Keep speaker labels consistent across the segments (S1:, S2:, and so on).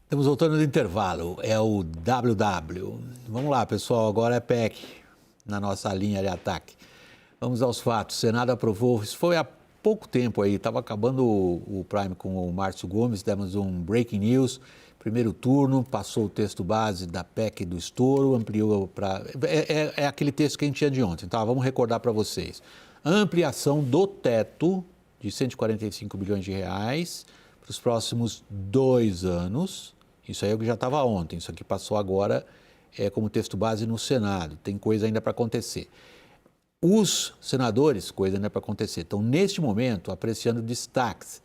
S1: Estamos voltando do intervalo, é o WW. Vamos lá, pessoal, agora é PEC na nossa linha de ataque. Vamos aos fatos. O Senado aprovou, isso foi há pouco tempo aí, estava acabando o Prime com o Márcio Gomes, demos um breaking news, primeiro turno, passou o texto base da PEC do estouro, ampliou para... É aquele texto que a gente tinha de ontem, tá? Vamos recordar para vocês. Ampliação do teto de 145 bilhões de reais para os próximos 2 anos. Isso aí é o que já estava ontem, isso aqui passou agora como texto base no Senado, tem coisa ainda para acontecer. Os senadores, coisa ainda para acontecer, estão neste momento apreciando destaques.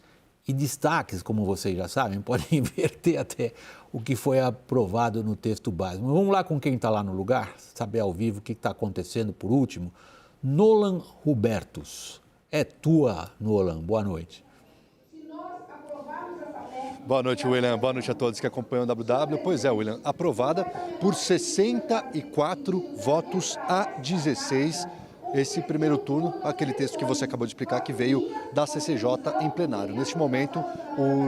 S1: E destaques, como vocês já sabem, podem inverter até o que foi aprovado no texto base. Mas vamos lá com quem está lá no lugar, saber ao vivo o que está acontecendo por último. Nolan Hubertus, é tua, Nolan, boa noite.
S2: Boa noite, William. Boa noite a todos que acompanham o WW. Pois é, William, aprovada por 64 votos a 16. Esse primeiro turno, aquele texto que você acabou de explicar, que veio da CCJ em plenário. Neste momento,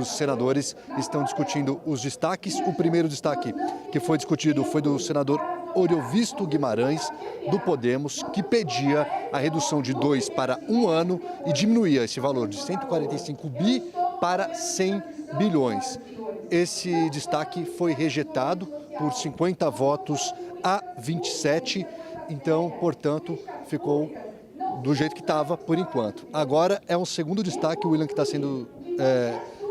S2: os senadores estão discutindo os destaques. O primeiro destaque que foi discutido foi do senador Oriovisto Guimarães, do Podemos, que pedia a redução de 2 para 1 ano e diminuía esse valor de 145 bi para 100 bilhões. Esse destaque foi rejeitado por 50 votos a 27, então, portanto, ficou do jeito que estava por enquanto. Agora é um segundo destaque, William, que está sendo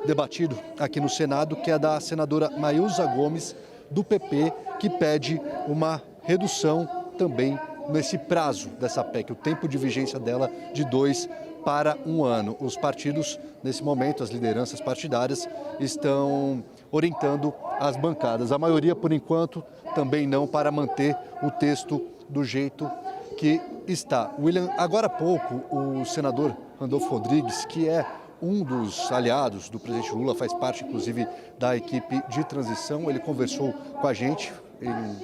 S2: debatido aqui no Senado, que é da senadora Maísa Gomes, do PP, que pede uma redução também nesse prazo dessa PEC, o tempo de vigência dela de 2 para 1 ano. Os partidos, nesse momento, as lideranças partidárias, estão orientando as bancadas. A maioria, por enquanto, também não, para manter o texto do jeito que está. William, agora há pouco, o senador Randolfo Rodrigues, que é um dos aliados do presidente Lula, faz parte, inclusive, da equipe de transição, ele conversou com a gente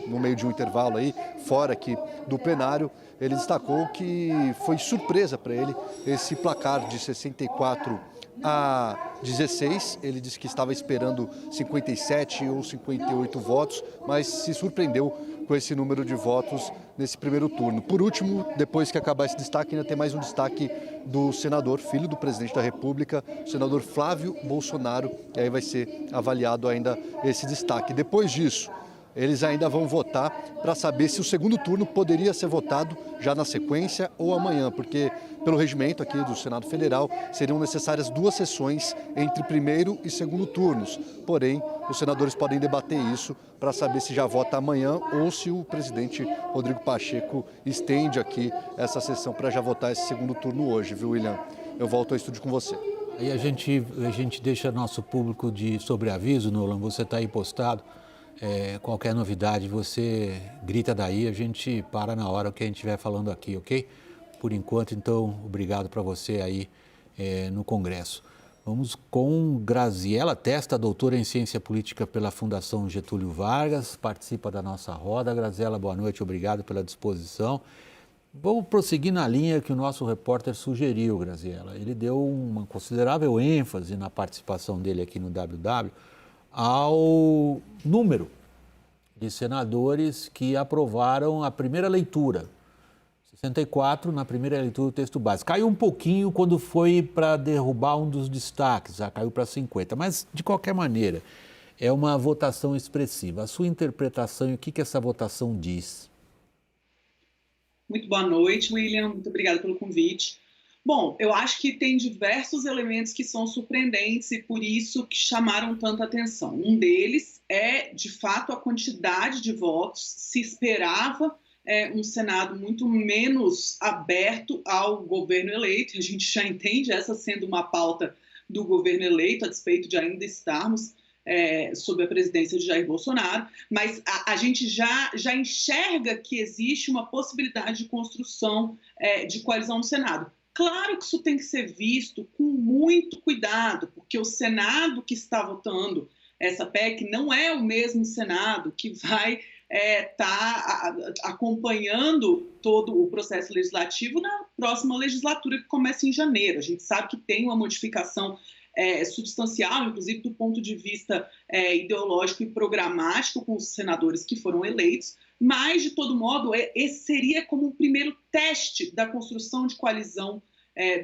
S2: no meio de um intervalo aí, fora aqui do plenário. Ele destacou que foi surpresa para ele esse placar de 64 a 16. Ele disse que estava esperando 57 ou 58 votos, mas se surpreendeu com esse número de votos nesse primeiro turno. Por último, depois que acabar esse destaque, ainda tem mais um destaque do senador, filho do presidente da República, o senador Flávio Bolsonaro, e aí vai ser avaliado ainda esse destaque. Depois disso, eles ainda vão votar para saber se o segundo turno poderia ser votado já na sequência ou amanhã, porque pelo regimento aqui do Senado Federal seriam necessárias 2 sessões entre primeiro e segundo turnos. Porém, os senadores podem debater isso para saber se já vota amanhã ou se o presidente Rodrigo Pacheco estende aqui essa sessão para já votar esse segundo turno hoje, viu, William? Eu volto ao estúdio com você.
S1: Aí a gente deixa nosso público de sobreaviso, Nolan, você está aí postado. Qualquer novidade, você grita daí, a gente para na hora que a gente estiver falando aqui, ok? Por enquanto, então, obrigado para você aí no Congresso. Vamos com Graziela Testa, doutora em Ciência Política pela Fundação Getúlio Vargas, participa da nossa roda. Graziela, boa noite, obrigado pela disposição. Vamos prosseguir na linha que o nosso repórter sugeriu, Graziela. Ele deu uma considerável ênfase na participação dele aqui no WW ao número de senadores que aprovaram a primeira leitura. 64 na primeira leitura do texto base. Caiu um pouquinho quando foi para derrubar um dos destaques, já caiu para 50, mas de qualquer maneira é uma votação expressiva. A sua interpretação e o que essa votação diz?
S3: Muito boa noite, William. Muito obrigada pelo convite. Bom, eu acho que tem diversos elementos que são surpreendentes e por isso que chamaram tanta atenção. Um deles é, de fato, a quantidade de votos. Se esperava um Senado muito menos aberto ao governo eleito. A gente já entende essa sendo uma pauta do governo eleito, a despeito de ainda estarmos sob a presidência de Jair Bolsonaro, mas a gente já enxerga que existe uma possibilidade de construção de coalizão no Senado. Claro que isso tem que ser visto com muito cuidado, porque o Senado que está votando essa PEC não é o mesmo Senado que vai estar acompanhando todo o processo legislativo na próxima legislatura, que começa em janeiro. A gente sabe que tem uma modificação substancial, inclusive do ponto de vista ideológico e programático com os senadores que foram eleitos, mas, de todo modo, esse seria como um primeiro teste da construção de coalizão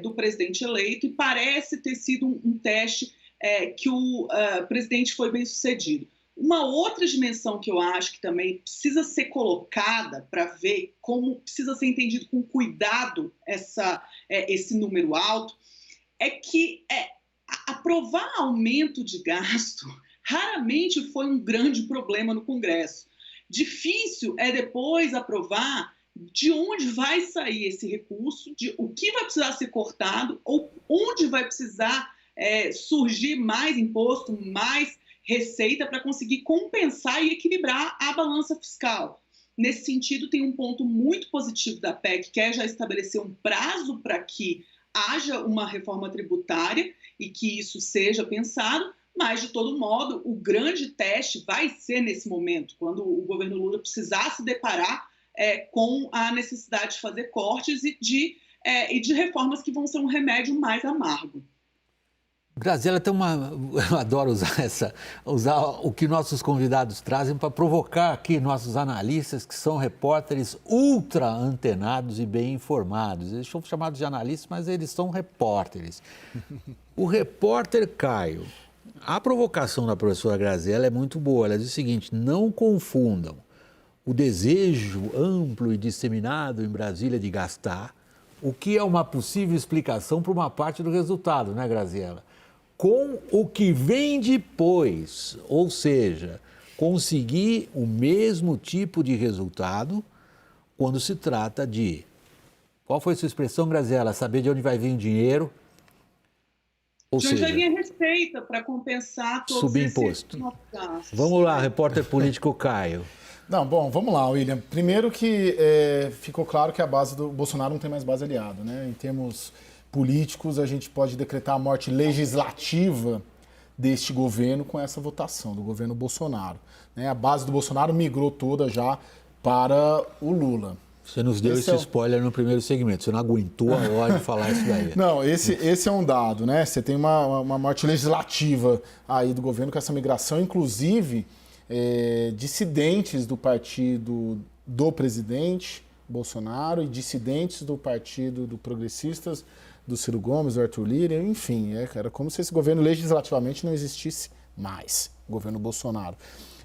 S3: do presidente eleito, e parece ter sido um teste que o presidente foi bem sucedido. Uma outra dimensão que eu acho que também precisa ser colocada para ver como precisa ser entendido com cuidado esse número alto, é que aprovar aumento de gasto raramente foi um grande problema no Congresso. Difícil é depois aprovar de onde vai sair esse recurso, de o que vai precisar ser cortado, ou onde vai precisar surgir mais imposto, mais receita para conseguir compensar e equilibrar a balança fiscal. Nesse sentido, tem um ponto muito positivo da PEC, que é já estabelecer um prazo para que haja uma reforma tributária e que isso seja pensado, mas, de todo modo, o grande teste vai ser nesse momento, quando o governo Lula precisar se deparar com a necessidade de fazer cortes e de reformas que vão ser um remédio mais amargo.
S1: Graziela, eu adoro usar o que nossos convidados trazem para provocar aqui nossos analistas, que são repórteres ultra antenados e bem informados. Eles são chamados de analistas, mas eles são repórteres. O repórter Caio, a provocação da professora Graziela é muito boa. Ela diz o seguinte: não confundam o desejo amplo e disseminado em Brasília de gastar, o que é uma possível explicação para uma parte do resultado, né, Graziela? Com o que vem depois, ou seja, conseguir o mesmo tipo de resultado quando se trata de... Qual foi a sua expressão, Graziela? Saber de onde vai vir o dinheiro? Ou
S3: de onde
S1: seja,
S3: vai vir a receita para compensar todos
S1: subir imposto.
S3: gastos.
S1: Vamos lá, repórter político Caio.
S4: Não, bom, vamos lá, William. Primeiro que ficou claro que a base do Bolsonaro não tem mais base aliada, né? Em termos políticos, a gente pode decretar a morte legislativa deste governo com essa votação, do governo Bolsonaro, né? A base do Bolsonaro migrou toda já para o Lula.
S1: Você nos deu esse spoiler no primeiro segmento, você não aguentou a hora de falar isso daí.
S4: Não, esse é um dado, né? Você tem uma morte legislativa aí do governo com essa migração, inclusive dissidentes do partido do presidente Bolsonaro e dissidentes do partido do Progressistas, do Ciro Gomes, do Arthur Lira, enfim, era como se esse governo legislativamente não existisse mais, o governo Bolsonaro.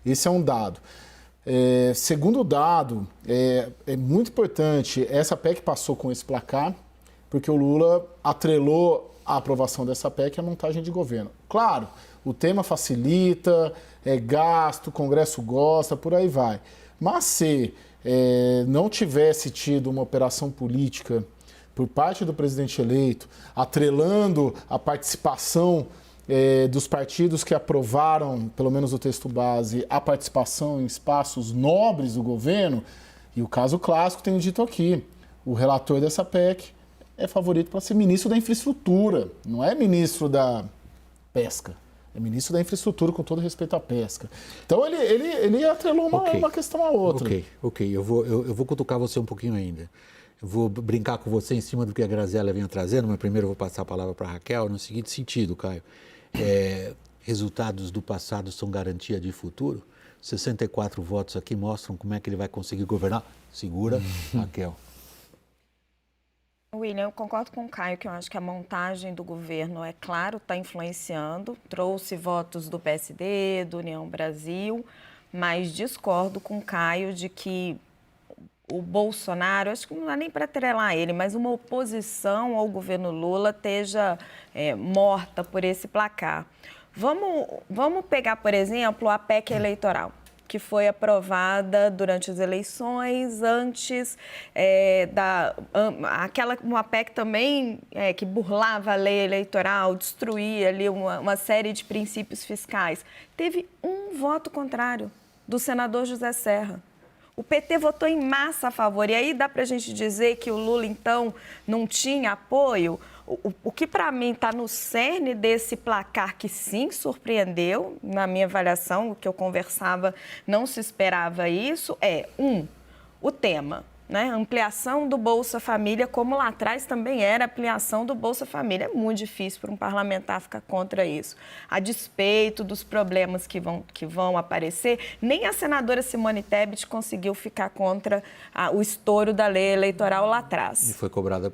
S4: Esse é um dado. Segundo dado, é muito importante, essa PEC passou com esse placar, porque o Lula atrelou a aprovação dessa PEC à montagem de governo. Claro, o tema facilita, é gasto, o Congresso gosta, por aí vai. Mas se não tivesse tido uma operação política por parte do presidente eleito, atrelando a participação dos partidos que aprovaram, pelo menos o texto base, a participação em espaços nobres do governo, e o caso clássico, tenho dito aqui, o relator dessa PEC é favorito para ser ministro da infraestrutura, não é ministro da pesca, é ministro da infraestrutura, com todo respeito à pesca. Então ele atrelou uma questão à outra.
S1: Ok, eu vou cutucar você um pouquinho ainda. Eu vou brincar com você em cima do que a Graziela vinha trazendo, mas primeiro eu vou passar a palavra para a Raquel, no seguinte sentido, Caio. Resultados do passado são garantia de futuro? 64 votos aqui mostram como é que ele vai conseguir governar? Segura, Raquel.
S5: William, eu concordo com o Caio, que eu acho que a montagem do governo, é claro, está influenciando, trouxe votos do PSD, do União Brasil, mas discordo com o Caio de que o Bolsonaro, acho que não dá nem para atrelar ele, mas uma oposição ao governo Lula esteja morta por esse placar. Vamos pegar, por exemplo, a PEC eleitoral, que foi aprovada durante as eleições, antes uma PEC também que burlava a lei eleitoral, destruía ali uma série de princípios fiscais. Teve um voto contrário, do senador José Serra. O PT votou em massa a favor. E aí dá para a gente dizer que o Lula, então, não tinha apoio? O que, para mim, está no cerne desse placar, que sim surpreendeu, na minha avaliação, o que eu conversava, não se esperava isso, o tema. né? Ampliação do Bolsa Família, como lá atrás também era ampliação do Bolsa Família. É muito difícil para um parlamentar ficar contra isso. A despeito dos problemas que vão aparecer, nem a senadora Simone Tebet conseguiu ficar contra o estouro da lei eleitoral lá atrás.
S1: E foi cobrada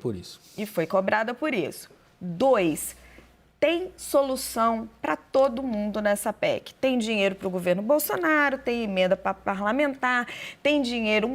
S1: por isso.
S5: 2, tem solução para todo mundo nessa PEC. Tem dinheiro para o governo Bolsonaro, tem emenda para parlamentar, tem dinheiro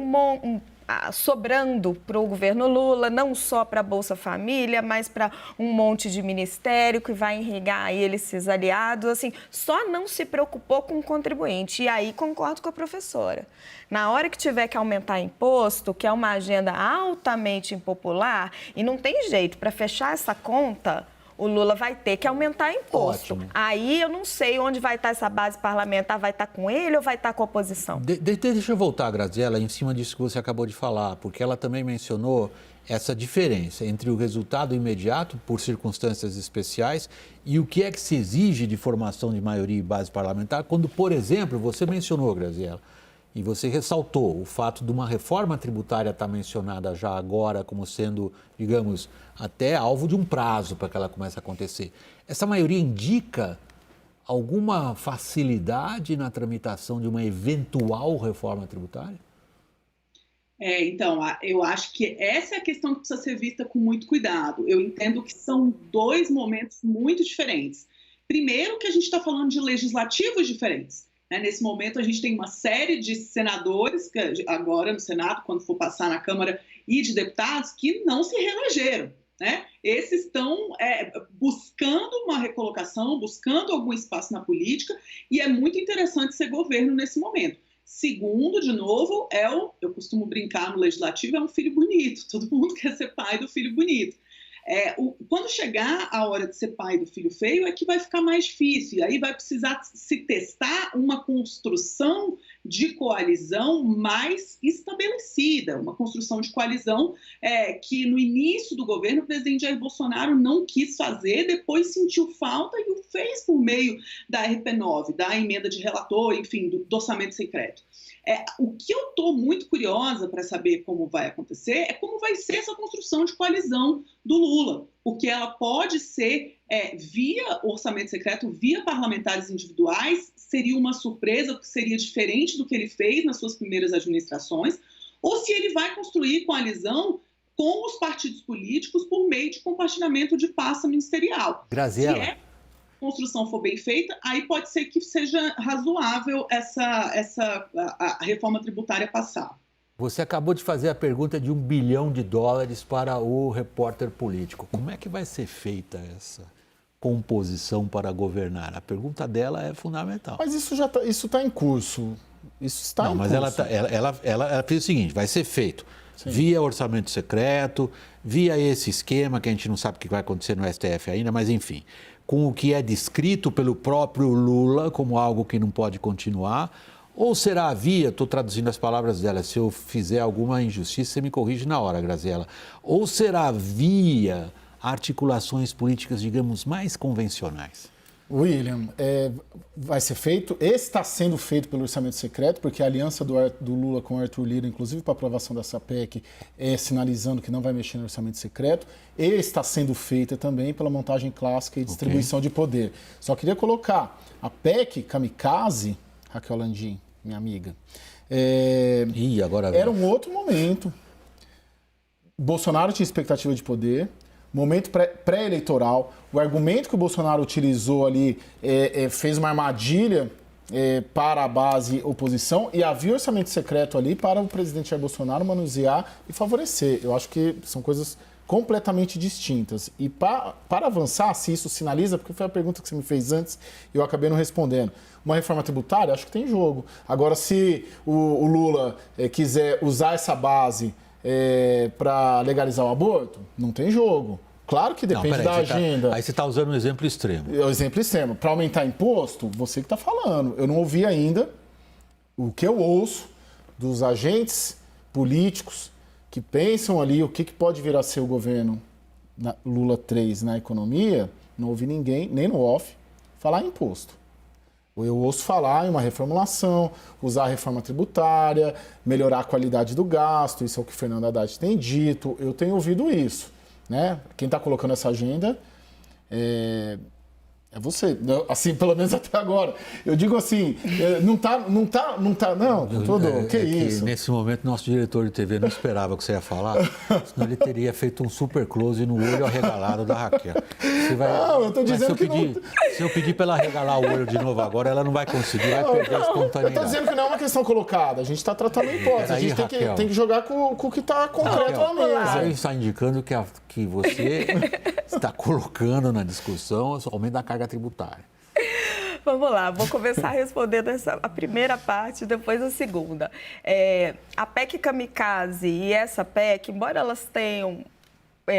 S5: sobrando para o governo Lula, não só para a Bolsa Família, mas para um monte de ministério que vai irrigar aí esses aliados. Assim, só não se preocupou com o contribuinte. E aí concordo com a professora. Na hora que tiver que aumentar imposto, que é uma agenda altamente impopular, e não tem jeito, para fechar essa conta, o Lula vai ter que aumentar imposto.
S1: Ótimo.
S5: Aí eu não sei onde vai estar essa base parlamentar, vai estar com ele ou vai estar com a oposição?
S1: Deixa eu voltar, Graziela, em cima disso que você acabou de falar, porque ela também mencionou essa diferença entre o resultado imediato, por circunstâncias especiais, e o que é que se exige de formação de maioria e base parlamentar, quando, por exemplo, você mencionou, Graziela, e você ressaltou o fato de uma reforma tributária estar mencionada já agora como sendo, digamos, até alvo de um prazo para que ela comece a acontecer. Essa maioria indica alguma facilidade na tramitação de uma eventual reforma tributária?
S3: Então, eu acho que essa é a questão que precisa ser vista com muito cuidado. Eu entendo que são 2 momentos muito diferentes. Primeiro, que a gente está falando de legislativos diferentes. Nesse momento, a gente tem uma série de senadores, agora no Senado, quando for passar na Câmara, e de deputados que não se reelegeram. Né? Esses estão buscando uma recolocação, buscando algum espaço na política, e é muito interessante ser governo nesse momento. Segundo, de novo, eu costumo brincar no legislativo, é um filho bonito. Todo mundo quer ser pai do filho bonito. Quando chegar a hora de ser pai do filho feio, é que vai ficar mais difícil. Aí vai precisar se testar uma construção de coalizão mais estabelecida, uma construção de coalizão que no início do governo o presidente Jair Bolsonaro não quis fazer, depois sentiu falta e o fez por meio da RP9, da emenda de relator, enfim, do orçamento secreto. O que eu estou muito curiosa para saber como vai acontecer é como vai ser essa construção de coalizão do Lula, porque ela pode ser via orçamento secreto, via parlamentares individuais, seria uma surpresa, porque seria diferente do que ele fez nas suas primeiras administrações, ou se ele vai construir coalizão com os partidos políticos por meio de compartilhamento de pasta ministerial.
S1: Graziela.
S3: Se a construção for bem feita, aí pode ser que seja razoável a reforma tributária passar.
S1: Você acabou de fazer a pergunta de $1 bilhão para o repórter político. Como é que vai ser feita essa composição para governar? A pergunta dela é fundamental.
S4: Mas isso está em curso. Isso está em
S1: curso. Não, mas ela fez o seguinte, vai ser feito via orçamento secreto, via esse esquema que a gente não sabe o que vai acontecer no STF ainda, mas enfim, com o que é descrito pelo próprio Lula como algo que não pode continuar, ou será via, estou traduzindo as palavras dela, se eu fizer alguma injustiça, você me corrige na hora, Graziela, ou será via articulações políticas, digamos, mais convencionais?
S4: William, vai ser feito, esse está sendo feito pelo orçamento secreto, porque a aliança do Lula com o Arthur Lira, inclusive para a aprovação dessa PEC, sinalizando que não vai mexer no orçamento secreto, e está sendo feita também pela montagem clássica e distribuição de poder. Só queria colocar, a PEC Kamikaze, Raquel Landim, minha amiga, era um outro momento. Bolsonaro tinha expectativa de poder, momento pré-eleitoral, o argumento que o Bolsonaro utilizou ali fez uma armadilha para a base oposição e havia orçamento secreto ali para o presidente Jair Bolsonaro manusear e favorecer. Eu acho que são coisas completamente distintas. E para avançar, se isso sinaliza, porque foi a pergunta que você me fez antes e eu acabei não respondendo, uma reforma tributária, acho que tem jogo. Agora, se o Lula quiser usar essa base para legalizar o aborto, não tem jogo. Claro que depende da agenda.
S1: Aí você está usando um exemplo extremo.
S4: O exemplo extremo. Para aumentar imposto, você que está falando. Eu não ouvi ainda o que eu ouço dos agentes políticos que pensam ali o que pode vir a ser o governo Lula 3 na economia. Não ouvi ninguém, nem no off, falar em imposto. Eu ouço falar em uma reformulação, usar a reforma tributária, melhorar a qualidade do gasto, isso é o que o Fernando Haddad tem dito, eu tenho ouvido isso, né? Quem está colocando essa agenda é você, assim, pelo menos até agora. Eu digo assim, não, Dodô, que isso?
S1: Que nesse momento, nosso diretor de TV não esperava que você ia falar, senão ele teria feito um super close no olho arregalado da Raquel.
S4: Não, eu estou dizendo
S1: Se eu pedir para ela arregalar o olho de novo agora, ela não vai conseguir, vai perder a espontaneidade.
S4: Eu estou dizendo que não é uma questão colocada, a gente está tratando a hipótese, a gente tem que jogar com o que está concreto na mesa.
S1: Aí está indicando que você está colocando na discussão o aumento da carga tributária.
S5: Vamos lá, vou começar respondendo a primeira parte, depois a segunda. A PEC Kamikaze e essa PEC, embora elas tenham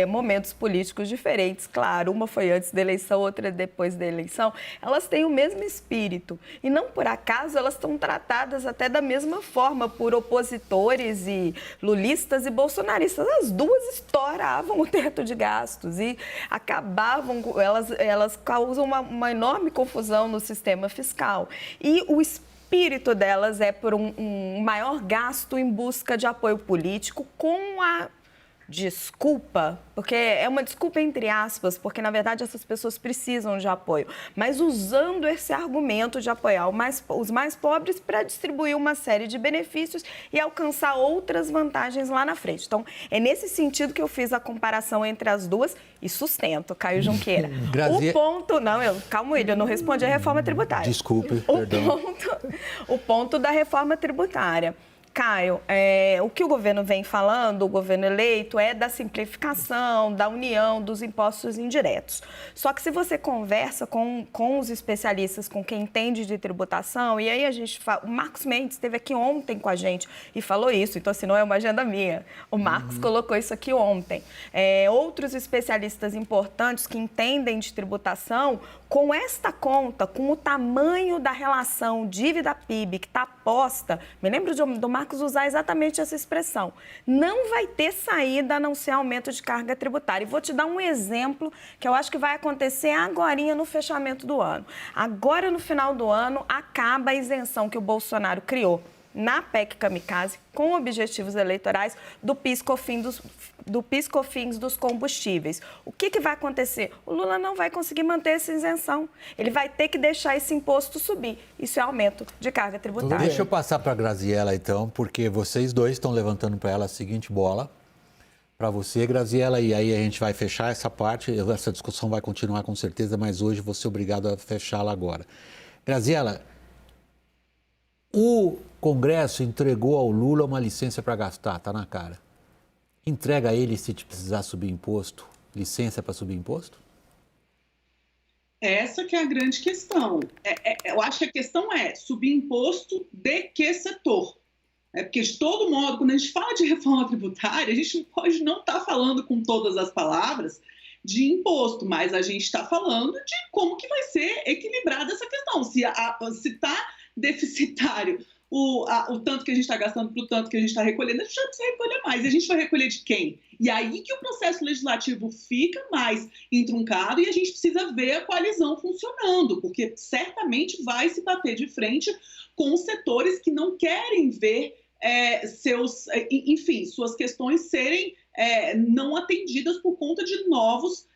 S5: momentos políticos diferentes, claro, uma foi antes da eleição, outra depois da eleição, elas têm o mesmo espírito. E não por acaso elas estão tratadas até da mesma forma por opositores e lulistas e bolsonaristas. As duas estouravam o teto de gastos e acabavam, elas causam uma enorme confusão no sistema fiscal. E o espírito delas é por um maior gasto em busca de apoio político com a desculpa, porque é uma desculpa entre aspas, porque na verdade essas pessoas precisam de apoio, mas usando esse argumento de apoiar os mais pobres para distribuir uma série de benefícios e alcançar outras vantagens lá na frente. Então, é nesse sentido que eu fiz a comparação entre as duas e sustento, Caio Junqueira. O ponto... Não, calma, William, eu não respondi a reforma tributária.
S1: Desculpe, perdão.
S5: O ponto da reforma tributária. Caio, o que o governo vem falando, o governo eleito, é da simplificação, da união dos impostos indiretos. Só que se você conversa com os especialistas, com quem entende de tributação, e aí o Marcos Mendes esteve aqui ontem com a gente e falou isso, então assim, não é uma agenda minha. O Marcos colocou isso aqui ontem. Outros especialistas importantes que entendem de tributação, com esta conta, com o tamanho da relação dívida-PIB que está posta, me lembro do Marcos usar exatamente essa expressão, não vai ter saída a não ser aumento de carga tributária. E vou te dar um exemplo que eu acho que vai acontecer agorinha no fechamento do ano. Agora, no final do ano, acaba a isenção que o Bolsonaro criou na PEC Kamikaze, com objetivos eleitorais, do PIS/COFINS dos combustíveis. O que vai acontecer? O Lula não vai conseguir manter essa isenção. Ele vai ter que deixar esse imposto subir. Isso é aumento de carga tributária.
S1: Deixa eu passar para a Graziela, então, porque vocês dois estão levantando para ela a seguinte bola. Para você, Graziela, e aí a gente vai fechar essa parte. Essa discussão vai continuar com certeza, mas hoje vou ser obrigado a fechá-la agora. Graziela, o Congresso entregou ao Lula uma licença para gastar, está na cara. Entrega a ele se precisar subir imposto, licença para subir imposto?
S3: Essa que é a grande questão. Eu acho que a questão é subir imposto de que setor? Porque, de todo modo, quando a gente fala de reforma tributária, a gente pode não estar falando com todas as palavras de imposto, mas a gente está falando de como que vai ser equilibrada essa questão. Se está deficitário o tanto que a gente está gastando para o tanto que a gente está recolhendo, a gente já precisa recolher mais. E a gente vai recolher de quem? E aí que o processo legislativo fica mais entruncado e a gente precisa ver a coalizão funcionando, porque certamente vai se bater de frente com os setores que não querem ver suas questões serem não atendidas por conta de novas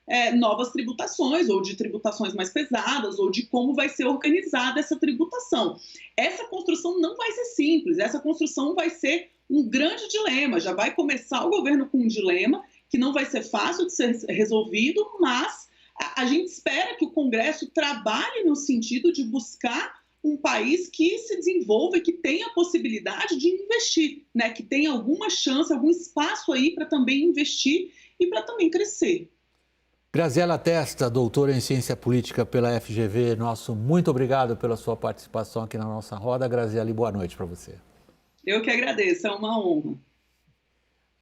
S3: tributações, ou de tributações mais pesadas, ou de como vai ser organizada essa tributação. Essa construção não vai ser simples, essa construção vai ser um grande dilema. Já vai começar o governo com um dilema que não vai ser fácil de ser resolvido, mas a gente espera que o Congresso trabalhe no sentido de buscar um país que se desenvolva e que tenha a possibilidade de investir, né? Que tenha alguma chance, algum espaço aí para também investir e para também crescer.
S1: Graziela Testa, doutora em Ciência Política pela FGV, muito obrigado pela sua participação aqui na nossa roda. Graziela, e boa noite para você.
S3: Eu que agradeço, é uma honra.